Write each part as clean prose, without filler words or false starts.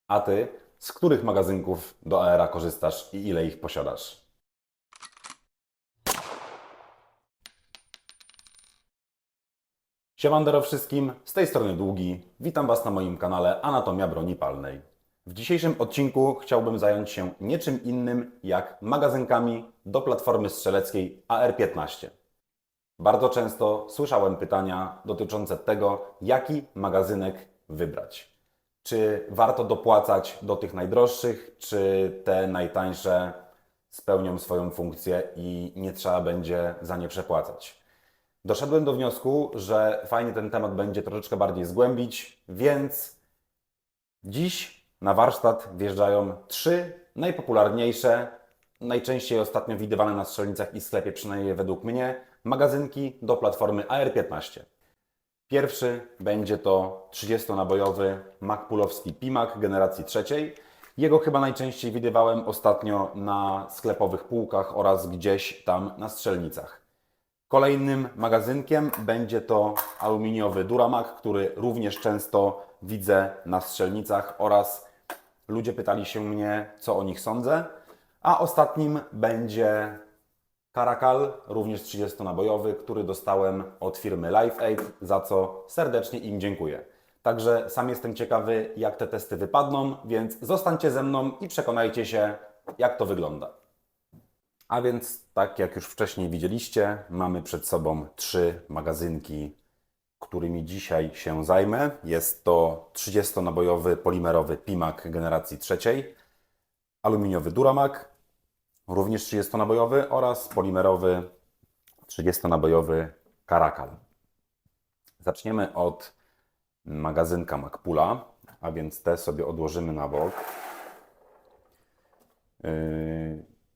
A Ty, z których magazynków do Aera korzystasz i ile ich posiadasz? Siemandero wszystkim, z tej strony Długi. Witam Was na moim kanale Anatomia Broni Palnej. W dzisiejszym odcinku chciałbym zająć się niczym innym jak magazynkami do platformy strzeleckiej AR-15. Bardzo często słyszałem pytania dotyczące tego, jaki magazynek wybrać. Czy warto dopłacać do tych najdroższych, czy te najtańsze spełnią swoją funkcję i nie trzeba będzie za nie przepłacać. Doszedłem do wniosku, że fajnie ten temat będzie troszeczkę bardziej zgłębić, więc dziś na warsztat wjeżdżają trzy najpopularniejsze, najczęściej ostatnio widywane na strzelnicach i sklepie, przynajmniej według mnie, magazynki do platformy AR-15. Pierwszy będzie to 30-nabojowy Magpulowski Pimak generacji trzeciej. Jego chyba najczęściej widywałem ostatnio na sklepowych półkach oraz gdzieś tam na strzelnicach. Kolejnym magazynkiem będzie to aluminiowy Duramak, który również często widzę na strzelnicach oraz ludzie pytali się mnie, co o nich sądzę. A ostatnim będzie Caracal, również 30-nabojowy, który dostałem od firmy LifeAid, za co serdecznie im dziękuję. Także sam jestem ciekawy, jak te testy wypadną, więc zostańcie ze mną i przekonajcie się, jak to wygląda. A więc, tak jak już wcześniej widzieliście, mamy przed sobą trzy magazynki, którymi dzisiaj się zajmę. Jest to 30-nabojowy polimerowy Pimak generacji trzeciej, aluminiowy Duramak, również 30-nabojowy oraz polimerowy 30-nabojowy Caracal. Zaczniemy od magazynka Magpula, a więc te sobie odłożymy na bok.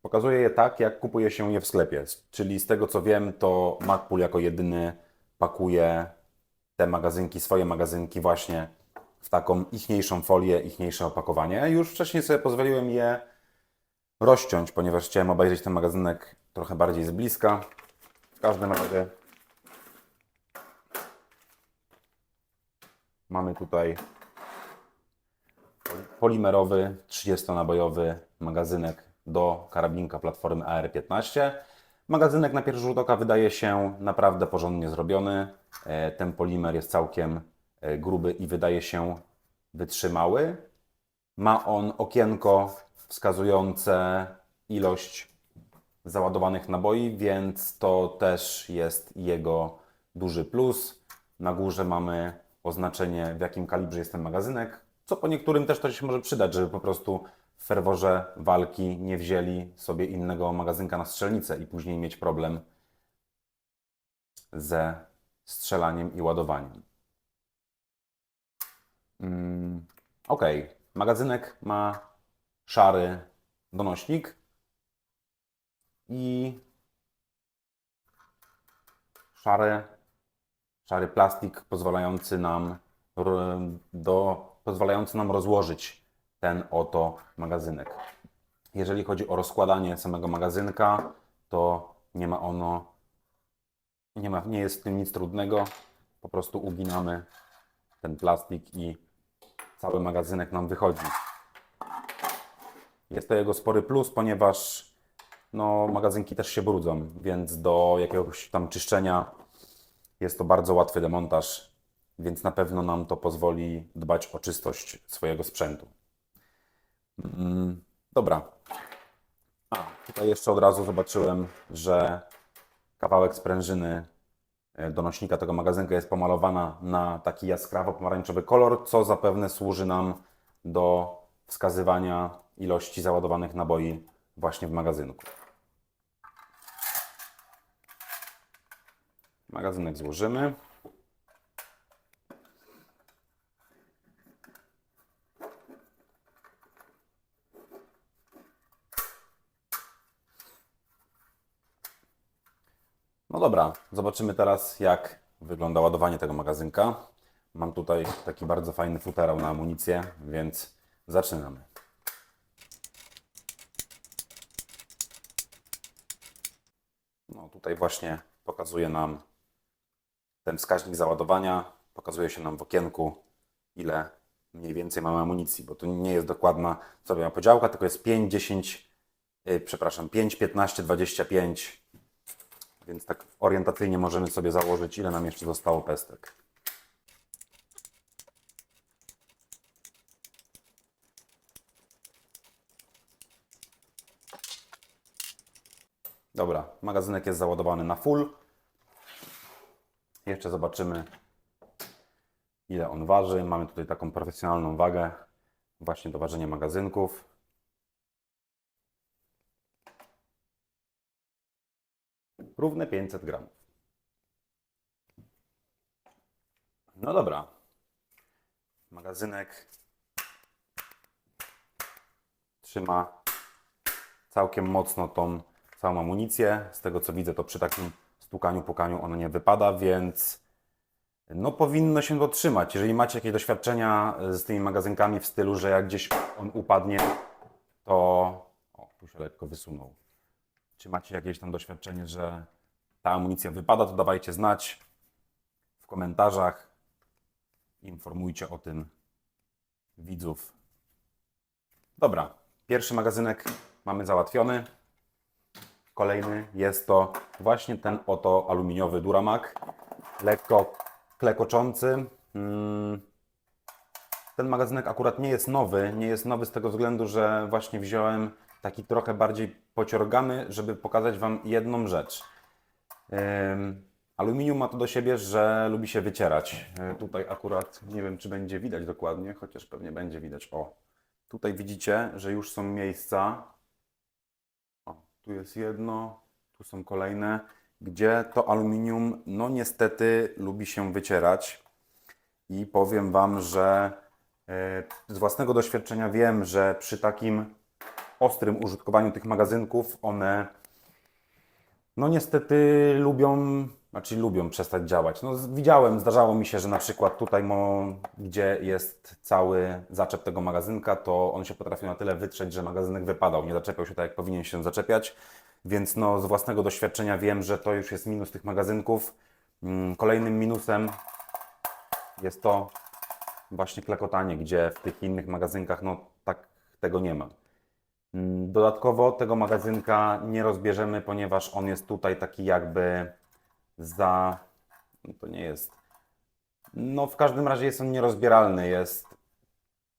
Pokazuję je tak, jak kupuje się je w sklepie, czyli z tego co wiem, to Magpul jako jedyny pakuje te magazynki, swoje magazynki właśnie w taką ichniejszą folię, ichniejsze opakowanie. Już wcześniej sobie pozwoliłem je rozciąć, ponieważ chciałem obejrzeć ten magazynek trochę bardziej z bliska. W każdym razie mamy tutaj polimerowy, 30-nabojowy magazynek do karabinka platformy AR-15. Magazynek na pierwszy rzut oka wydaje się naprawdę porządnie zrobiony. Ten polimer jest całkiem gruby i wydaje się wytrzymały. Ma on okienko wskazujące ilość załadowanych naboi, więc to też jest jego duży plus. Na górze mamy oznaczenie, w jakim kalibrze jest ten magazynek, co po niektórym też to się może przydać, żeby po prostu w ferworze walki nie wzięli sobie innego magazynka na strzelnicę i później mieć problem ze strzelaniem i ładowaniem. Ok, magazynek ma szary donośnik i szary plastik pozwalający nam rozłożyć ten oto magazynek. Jeżeli chodzi o rozkładanie samego magazynka, to nie jest w tym nic trudnego. Po prostu uginamy ten plastik i cały magazynek nam wychodzi. Jest to jego spory plus, ponieważ magazynki też się brudzą, więc do jakiegoś tam czyszczenia jest to bardzo łatwy demontaż, więc na pewno nam to pozwoli dbać o czystość swojego sprzętu. Dobra. Tutaj jeszcze od razu zobaczyłem, że kawałek sprężyny donośnika tego magazynka jest pomalowana na taki jaskrawo-pomarańczowy kolor, co zapewne służy nam do wskazywania ilości załadowanych naboi właśnie w magazynku. Magazynek złożymy. No dobra, zobaczymy teraz, jak wygląda ładowanie tego magazynka. Mam tutaj taki bardzo fajny futerał na amunicję, więc zaczynamy. No tutaj właśnie pokazuje nam ten wskaźnik załadowania. Pokazuje się nam w okienku, ile mniej więcej mamy amunicji, bo to nie jest dokładna sobie podziałka, tylko jest 5, 10, przepraszam, 5, 15, 25, więc tak orientacyjnie możemy sobie założyć, ile nam jeszcze zostało pestek. Dobra, magazynek jest załadowany na full. Jeszcze zobaczymy, ile on waży. Mamy tutaj taką profesjonalną wagę właśnie do ważenia magazynków. Równe 500 gramów. No dobra. Magazynek trzyma całkiem mocno tą całą amunicję. Z tego co widzę, to przy takim stukaniu, pukaniu ono nie wypada, więc no powinno się to trzymać. Jeżeli macie jakieś doświadczenia z tymi magazynkami w stylu, że jak gdzieś on upadnie, to... O, tu się lekko wysunął. Czy macie jakieś tam doświadczenie, że ta amunicja wypada, to dawajcie znać w komentarzach. Informujcie o tym widzów. Dobra, pierwszy magazynek mamy załatwiony. Kolejny jest to właśnie ten oto aluminiowy Duramak. Lekko klekoczący. Ten magazynek akurat nie jest nowy. Nie jest nowy z tego względu, że właśnie wziąłem taki trochę bardziej pociorgany, żeby pokazać Wam jedną rzecz. Aluminium ma to do siebie, że lubi się wycierać. Tutaj akurat nie wiem, czy będzie widać dokładnie, chociaż pewnie będzie widać. O, tutaj widzicie, że już są miejsca. O, tu jest jedno, tu są kolejne, gdzie to aluminium, no niestety, lubi się wycierać. I powiem Wam, że z własnego doświadczenia wiem, że przy takim ostrym użytkowaniu tych magazynków one no niestety lubią przestać działać. No, widziałem, zdarzało mi się, że na przykład tutaj, gdzie jest cały zaczep tego magazynka, to on się potrafił na tyle wytrzeć, że magazynek wypadał, nie zaczepiał się tak, jak powinien się zaczepiać. Więc no, z własnego doświadczenia wiem, że to już jest minus tych magazynków. Kolejnym minusem jest to właśnie klekotanie, gdzie w tych innych magazynkach no tak tego nie ma. Dodatkowo tego magazynka nie rozbierzemy, ponieważ on jest tutaj taki jakby no to nie jest... No w każdym razie jest on nierozbieralny,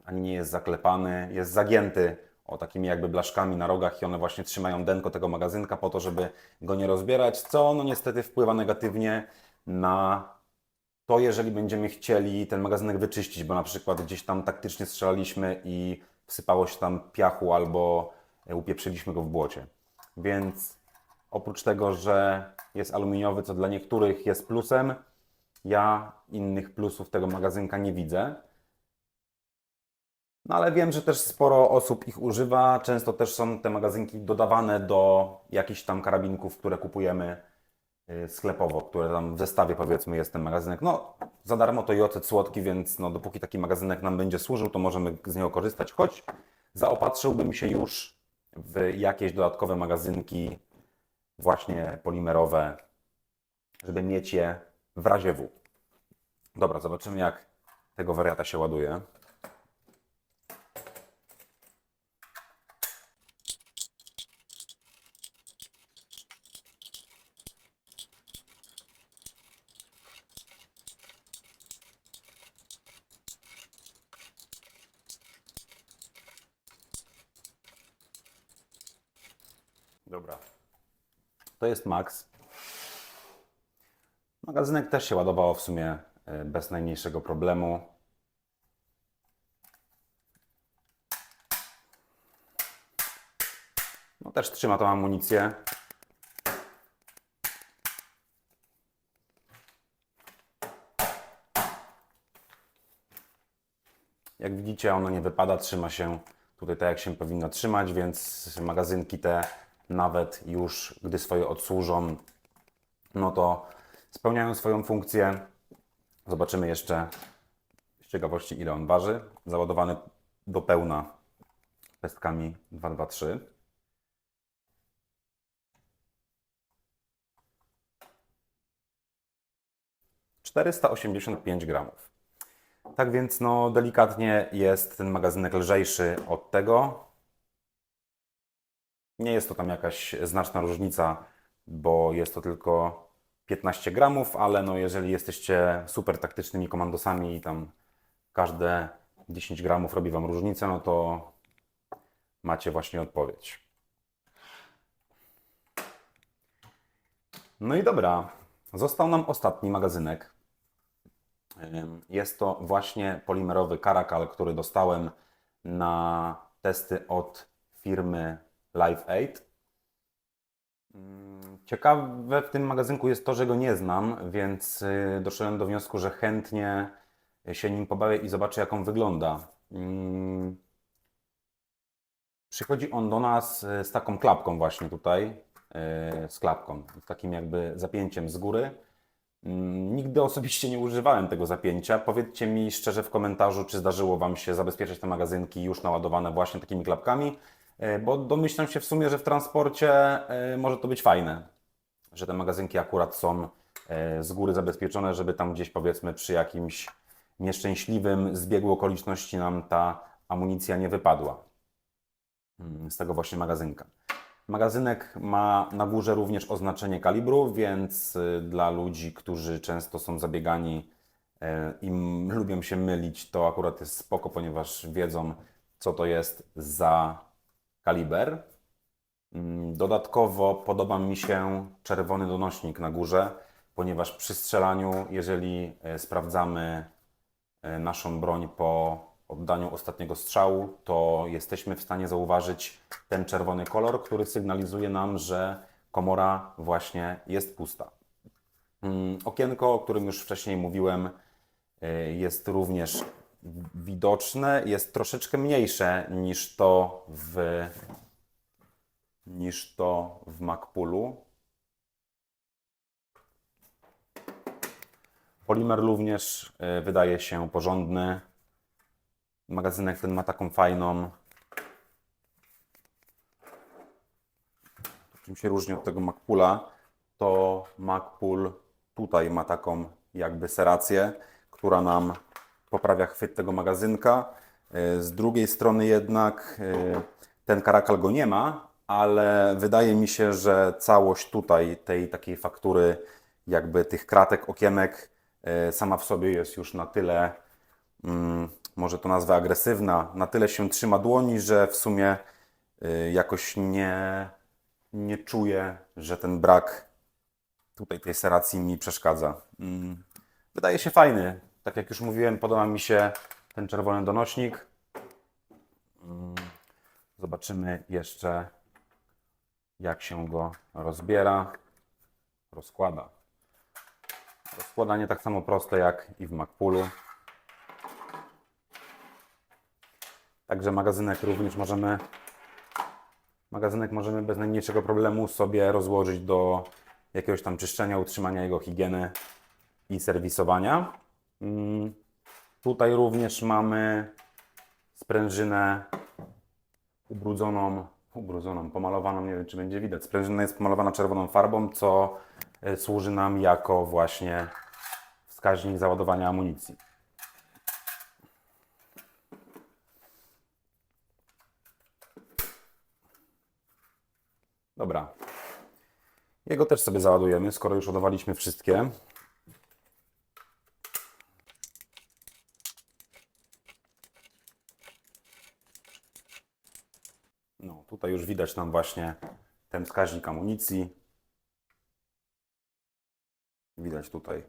ani nie jest zaklepany, jest zagięty o takimi jakby blaszkami na rogach i one właśnie trzymają denko tego magazynka po to, żeby go nie rozbierać, co no niestety wpływa negatywnie na to, jeżeli będziemy chcieli ten magazynek wyczyścić, bo na przykład gdzieś tam taktycznie strzelaliśmy i wsypało się tam piachu albo upieprzyliśmy go w błocie. Więc oprócz tego, że jest aluminiowy, co dla niektórych jest plusem, ja innych plusów tego magazynka nie widzę. No ale wiem, że też sporo osób ich używa. Często też są te magazynki dodawane do jakichś tam karabinków, które kupujemy sklepowo, które tam w zestawie powiedzmy jest ten magazynek. No za darmo to i ocet słodki, więc no, dopóki taki magazynek nam będzie służył, to możemy z niego korzystać. Choć zaopatrzyłbym się już w jakieś dodatkowe magazynki właśnie polimerowe, żeby mieć je w razie W. Dobra, zobaczymy jak tego wariata się ładuje. Dobra, to jest max. Magazynek też się ładowało w sumie bez najmniejszego problemu. No też trzyma tą amunicję. Jak widzicie, ono nie wypada, trzyma się tutaj tak, jak się powinno trzymać, więc magazynki te nawet już, gdy swoje odsłużą, no to spełniają swoją funkcję. Zobaczymy jeszcze z ciekawości, ile on waży. Załadowany do pełna pestkami 223. ...485 gramów. Tak więc no delikatnie jest ten magazynek lżejszy od tego. Nie jest to tam jakaś znaczna różnica, bo jest to tylko 15 gramów, ale no jeżeli jesteście super taktycznymi komandosami i tam każde 10 gramów robi Wam różnicę, no to macie właśnie odpowiedź. No i dobra, został nam ostatni magazynek. Jest to właśnie polimerowy Caracal, który dostałem na testy od firmy Live Aid. Ciekawe w tym magazynku jest to, że go nie znam, więc doszedłem do wniosku, że chętnie się nim pobawię i zobaczę, jak on wygląda. Przychodzi on do nas z taką klapką właśnie tutaj, z klapką, z takim jakby zapięciem z góry. Nigdy osobiście nie używałem tego zapięcia. Powiedzcie mi szczerze w komentarzu, czy zdarzyło Wam się zabezpieczać te magazynki już naładowane właśnie takimi klapkami, bo domyślam się w sumie, że w transporcie może to być fajne, że te magazynki akurat są z góry zabezpieczone, żeby tam gdzieś powiedzmy przy jakimś nieszczęśliwym zbiegu okoliczności nam ta amunicja nie wypadła z tego właśnie magazynka. Magazynek ma na górze również oznaczenie kalibru, więc dla ludzi, którzy często są zabiegani i lubią się mylić, to akurat jest spoko, ponieważ wiedzą, co to jest za kaliber. Dodatkowo podoba mi się czerwony donośnik na górze, ponieważ przy strzelaniu, jeżeli sprawdzamy naszą broń po oddaniu ostatniego strzału, to jesteśmy w stanie zauważyć ten czerwony kolor, który sygnalizuje nam, że komora właśnie jest pusta. Okienko, o którym już wcześniej mówiłem, jest również widoczne, jest troszeczkę mniejsze niż to w Magpulu. Polimer również wydaje się porządny. Magazynek ten ma taką fajną... Czym się różni od tego Magpula, to Magpul tutaj ma taką jakby serację, która nam poprawia chwyt tego magazynka. Z drugiej strony jednak ten Caracal go nie ma, ale wydaje mi się, że całość tutaj tej takiej faktury jakby tych kratek, okienek sama w sobie jest już na tyle, może to nazwę agresywna, na tyle się trzyma dłoni, że w sumie jakoś nie czuję, że ten brak tutaj tej seracji mi przeszkadza. Wydaje się fajny. Tak jak już mówiłem, podoba mi się ten czerwony donośnik. Zobaczymy jeszcze, jak się go rozbiera, rozkłada. Rozkładanie tak samo proste jak i w Magpulu. Także magazynek możemy bez najmniejszego problemu sobie rozłożyć do jakiegoś tam czyszczenia, utrzymania jego higieny i serwisowania. Tutaj również mamy sprężynę pomalowaną, nie wiem czy będzie widać. Sprężyna jest pomalowana czerwoną farbą, co służy nam jako właśnie wskaźnik załadowania amunicji. Dobra. Jego też sobie załadujemy, skoro już ładowaliśmy wszystkie. No, tutaj już widać nam właśnie ten wskaźnik amunicji. Widać tutaj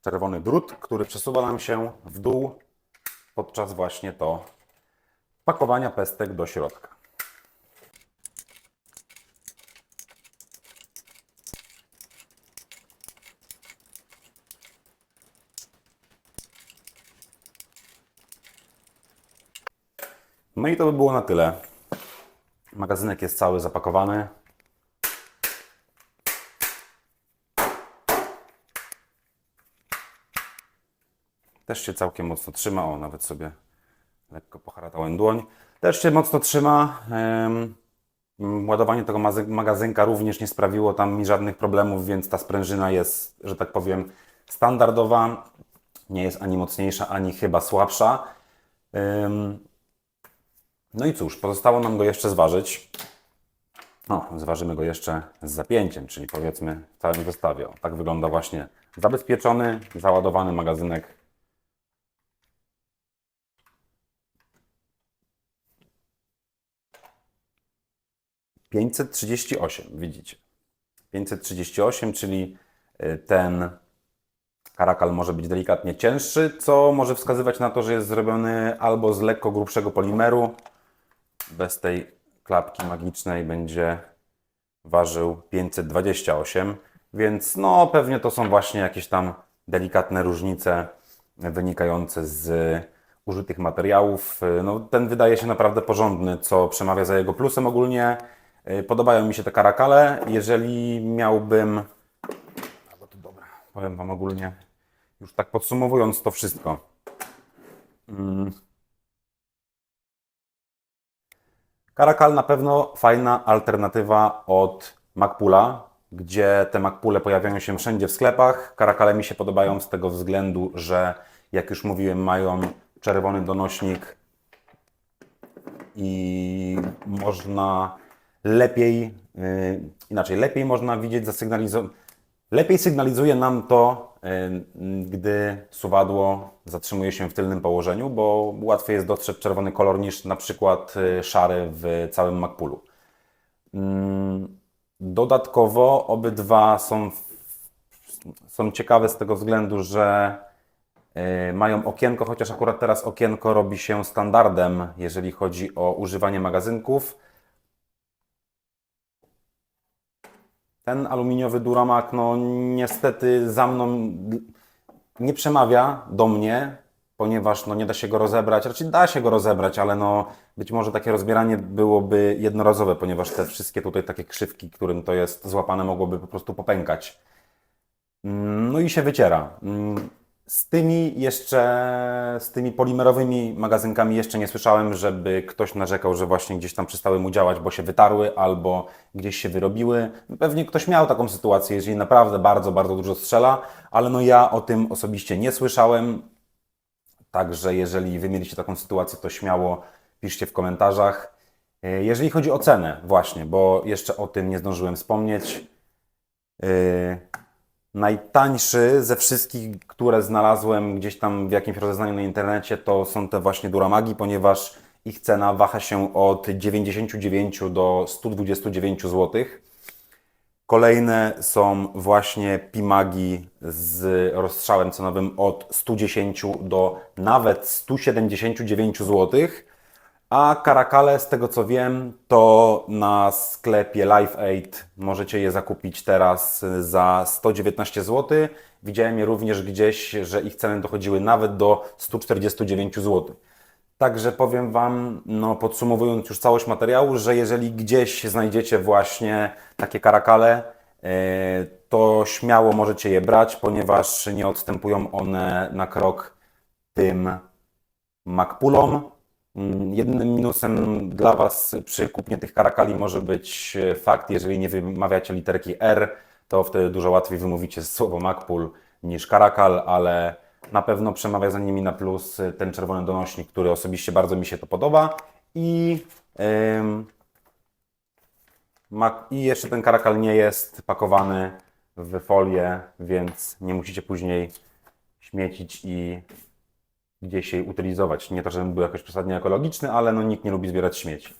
czerwony drut, który przesuwa nam się w dół podczas właśnie to pakowania pestek do środka. No i to by było na tyle. Magazynek jest cały zapakowany. Też się całkiem mocno trzyma. O, nawet sobie lekko poharatałem dłoń. Też się mocno trzyma. Ładowanie tego magazynka również nie sprawiło tam mi żadnych problemów, więc ta sprężyna jest, że tak powiem, standardowa. Nie jest ani mocniejsza, ani chyba słabsza. No i cóż, pozostało nam go jeszcze zważyć. No, zważymy go jeszcze z zapięciem, czyli powiedzmy w całym zestawie. O, tak wygląda właśnie zabezpieczony, załadowany magazynek. $538, widzicie. 538, czyli ten karakal może być delikatnie cięższy, co może wskazywać na to, że jest zrobiony albo z lekko grubszego polimeru. Bez tej klapki magicznej będzie ważył 528, więc no pewnie to są właśnie jakieś tam delikatne różnice wynikające z użytych materiałów. No, ten wydaje się naprawdę porządny, co przemawia za jego plusem ogólnie. Podobają mi się te karakale. Jeżeli miałbym... No to dobra, powiem Wam ogólnie, już tak podsumowując to wszystko. Karakal na pewno fajna alternatywa od Magpula, gdzie te Magpule pojawiają się wszędzie w sklepach. Karakale mi się podobają z tego względu, że jak już mówiłem, mają czerwony donośnik i można lepiej, lepiej można widzieć, lepiej sygnalizuje nam to, gdy suwadło zatrzymuje się w tylnym położeniu, bo łatwiej jest dostrzec czerwony kolor niż na przykład szary w całym Magpulu. Dodatkowo obydwa są ciekawe z tego względu, że mają okienko, chociaż akurat teraz okienko robi się standardem, jeżeli chodzi o używanie magazynków. Ten aluminiowy Duramak, no niestety za mną nie przemawia do mnie, ponieważ no, nie da się go rozebrać, raczej da się go rozebrać, ale no, być może takie rozbieranie byłoby jednorazowe, ponieważ te wszystkie tutaj takie krzywki, którym to jest złapane, mogłoby po prostu popękać. No i się wyciera. Z tymi polimerowymi magazynkami jeszcze nie słyszałem, żeby ktoś narzekał, że właśnie gdzieś tam przestały mu działać, bo się wytarły albo gdzieś się wyrobiły. Pewnie ktoś miał taką sytuację, jeżeli naprawdę bardzo, bardzo dużo strzela, ale no ja o tym osobiście nie słyszałem. Także jeżeli Wy mieliście taką sytuację, to śmiało piszcie w komentarzach. Jeżeli chodzi o cenę właśnie, bo jeszcze o tym nie zdążyłem wspomnieć. Najtańszy ze wszystkich, które znalazłem gdzieś tam w jakimś rozeznaniu na internecie, to są te właśnie Duramagi, ponieważ ich cena waha się od 99 do 129 zł. Kolejne są właśnie Pimagi z rozstrzałem cenowym od 110 do nawet 179 zł. A karakale, z tego co wiem, to na sklepie Live Aid możecie je zakupić teraz za 119 zł. Widziałem je również gdzieś, że ich ceny dochodziły nawet do 149 zł. Także powiem Wam, no podsumowując już całość materiału, że jeżeli gdzieś znajdziecie właśnie takie karakale, to śmiało możecie je brać, ponieważ nie odstępują one na krok tym Magpulom. Jedynym minusem dla Was przy kupnie tych karakali może być fakt, jeżeli nie wymawiacie literki R, to wtedy dużo łatwiej wymówicie słowo Magpul niż karakal, ale na pewno przemawia za nimi na plus ten czerwony donośnik, który osobiście bardzo mi się to podoba. I jeszcze ten karakal nie jest pakowany w folię, więc nie musicie później śmiecić i gdzieś jej utylizować. Nie to, żebym był jakoś przesadnie ekologiczny, ale no nikt nie lubi zbierać śmieci.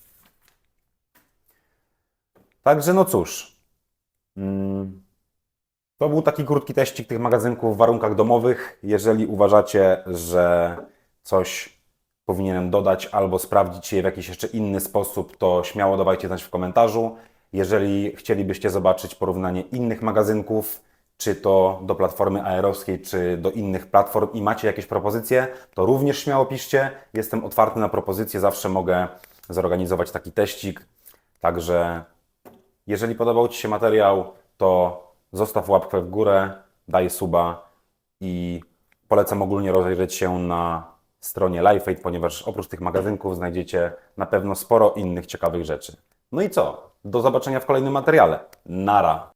Także no cóż. To był taki krótki teścik tych magazynków w warunkach domowych. Jeżeli uważacie, że coś powinienem dodać albo sprawdzić je w jakiś jeszcze inny sposób, to śmiało dawajcie znać w komentarzu. Jeżeli chcielibyście zobaczyć porównanie innych magazynków, czy to do platformy aerowskiej, czy do innych platform i macie jakieś propozycje, to również śmiało piszcie. Jestem otwarty na propozycje, zawsze mogę zorganizować taki teścik. Także jeżeli podobał Ci się materiał, to zostaw łapkę w górę, daj suba i polecam ogólnie rozejrzeć się na stronie LifeAid, ponieważ oprócz tych magazynków znajdziecie na pewno sporo innych ciekawych rzeczy. No i co? Do zobaczenia w kolejnym materiale. Nara!